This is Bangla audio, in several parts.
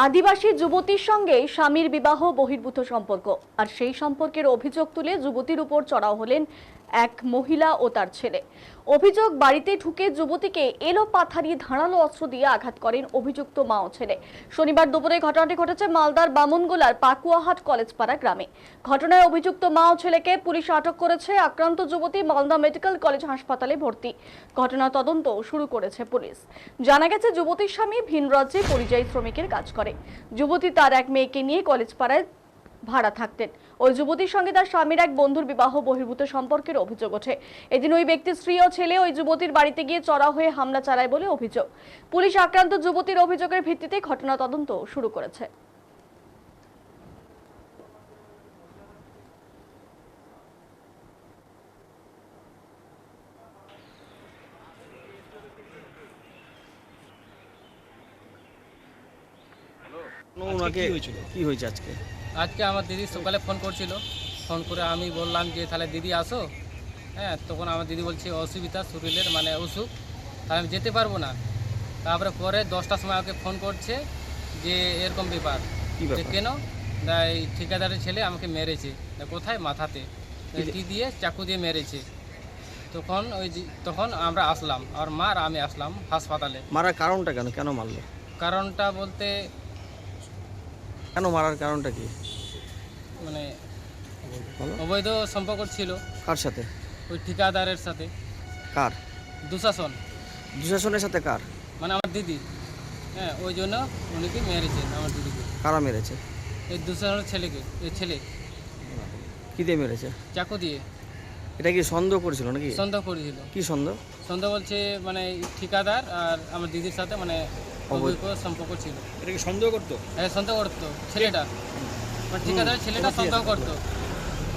আদিবাসী যুবতীর সঙ্গে স্বামীর বিবাহ বহির্ভূত সম্পর্ক আর সেই সম্পর্কের অভিযোগ তুলে যুবতীর উপর চড়াও হলেন এক মহিলা ও তার ছেলে। অভিযোগ, বাড়িতে ঢুকে যুবতীকে এলোপাথারি ধারালো অস্ত্র দিয়ে আঘাত করেন অভিযুক্ত মা ও ছেলে। শনিবার দুপুরে ঘটনাটি ঘটেছে মালদার বামুনগোলার পাকুয়াহাট কলেজপাড়া গ্রামে। ঘটনায় অভিযুক্ত মা ও ছেলেকে পুলিশ আটক করেছে। আক্রান্ত যুবতী মালদা মেডিকেল কলেজ হাসপাতালে ভর্তি। ঘটনা তদন্ত শুরু করেছে পুলিশ। জানা গেছে, যুবতীর স্বামী ভিন রাজ্যে পরিযায়ী শ্রমিকের কাজ করে। যুবতী তার এক মেয়েকে নিয়ে কলেজপাড়ায় ভাড়া থাকতেন। ওই যুবতীর সঙ্গে তার স্বামীর এক বন্ধুর বিবাহ বহির্ভূত সম্পর্কের অভিযোগ ওঠে। এদিন ওই ব্যক্তির স্ত্রী ও ছেলে ওই যুবতীর বাড়িতে গিয়ে চড়াও হয়ে হামলা চালায় বলে অভিযোগ। পুলিশ আক্রান্ত যুবতীর অভিযোগের ভিত্তিতে ঘটনা তদন্ত শুরু করেছে। কি হয়েছে আজকে? আজকে আমার দিদি সকালে ফোন করছিল। ফোন করে আমি বললাম যে তাহলে দিদি আসো। হ্যাঁ, তখন আমার দিদি বলছে অসুবিধা, শরীরের মানে অসুখ, তাহলে আমি যেতে পারবো না। তারপরে পরে 10টার সময় আমাকে ফোন করছে যে এরকম ব্যাপার, যে কেন এই ঠিকাদারের ছেলে আমাকে মেরেছে। কোথায়? মাথাতে কি দিয়ে, চাকু দিয়ে মেরেছে। তখন আমরা আসলাম, আর মা আর আমি আসলাম হাসপাতালে। মারার কারণটা কেন? কেন মারলো? কারণটা বলতে কেন মারার কারণটা কি? মানে অবৈধ সম্পর্ক ছিল। কার সাথে? ওই ঠিকাদারের সাথে। কার? দুঃশাসনের সাথে কার? মানে আমার দিদি। হ্যাঁ, ওই জন্য উনিকে মেরেছেন আমার দিদিকে। কারা মেরেছে? এই দুঃশাসনের ছেলেকে, এই ছেলে কি দিয়ে মেরেছে? চাকু দিয়ে। এটা কি সন্দেহ করেছিল নাকি? সন্দেহ করেছিল। কি সন্দেহ? সন্দেহ বলছে মানে ঠিকাদার আর আমার দিদির সাথে মানে অবৈধ সম্পর্ক ছিল। এটা কি সন্দেহ করতো? হ্যাঁ, সন্দেহ করতো ছেলেটা, মানে ঠিকাদারের ছেলেটা সন্দেহ করতো।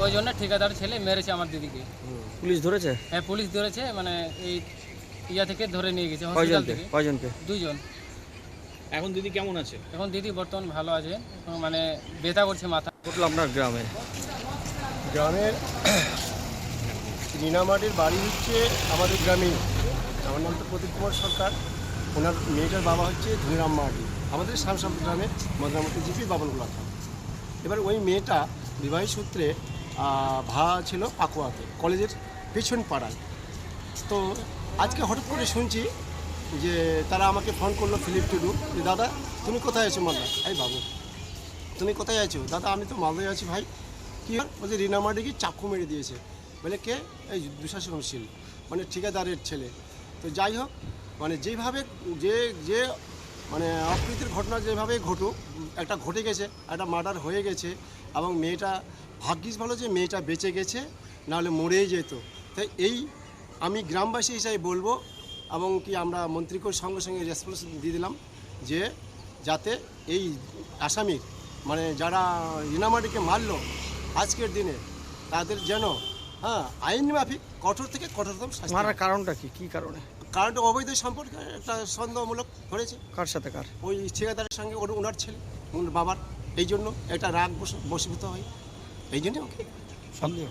ওই জন্য ঠিকাদার ছেলে মেরেছে আমার দিদিকে। পুলিশ ধরেছে? হ্যাঁ, পুলিশ ধরেছে, মানে এই ইয়া থেকে ধরে নিয়ে গেছে হসপিটাল থেকে। কয়জনকে? 2 জন। এখন দিদি কেমন আছে? এখন দিদি বর্তমান ভালো আছে, মানে ব্যথা করছে মাথা। ঘটলো আপনার গ্রামের রিনামাটির বাড়ি হচ্ছে আমাদের গ্রামেই। আমার নাম তো প্রদীপ কুমার সরকার। ওনার মেয়েটার বাবা হচ্ছে ধুনিরাম মাহাটি, আমাদের শামসাপুর গ্রামে মদনামতি জিপি বাবনগোলা থানা। এবার ওই মেয়েটা বিবাহিত সূত্রে ভাড়া ছিল পাকুয়াতে, কলেজের পেছন পাড়ায়। তো আজকে হঠাৎ করে শুনছি যে তারা আমাকে ফোন করলো, ফিলিপ টুডু, যে দাদা তুমি কোথায় আছো? মালদা। এই বাবু তুমি কোথায় আছো? দাদা আমি তো মালদায় আছি। ভাই কী হয়? বলছে রিনামাটিকে চাকু মেরে দিয়েছে। বলে কে? এই দুঃশাসনশীল, মানে ঠিকাদারের ছেলে। তো যাই হোক, মানে যেভাবে যে মানে অপ্রীতির ঘটনা যেভাবে ঘটুক, একটা ঘটে গেছে, একটা মার্ডার হয়ে গেছে, এবং মেয়েটা ভাগ্যিস ভালো যে মেয়েটা বেঁচে গেছে, নাহলে মরেই যেত। তাই এই আমি গ্রামবাসী হিসাবে বলবো, এবং কি আমরা মন্ত্রীকে সঙ্গে সঙ্গে রেসপন্স দিয়ে দিলাম যে যাতে এই আসামির, মানে যারা রিনামাটিকে মারলো আজকের দিনে, তাদের যেন আইন মাফিক কঠোর থেকে কঠোরতম শাস্তি। মারার কারণটা কি? কি কারণে? কারণটা অবৈধ সম্পর্কে একটা সন্দেহমূলক হয়েছে। কার সাথে কার? ওই ঠিকাদারের সঙ্গে ওনার ছেলে, ওনার বাবার। এই জন্য একটা রাগ বশীভূত হয়, এই জন্য ওকে সন্দেহ।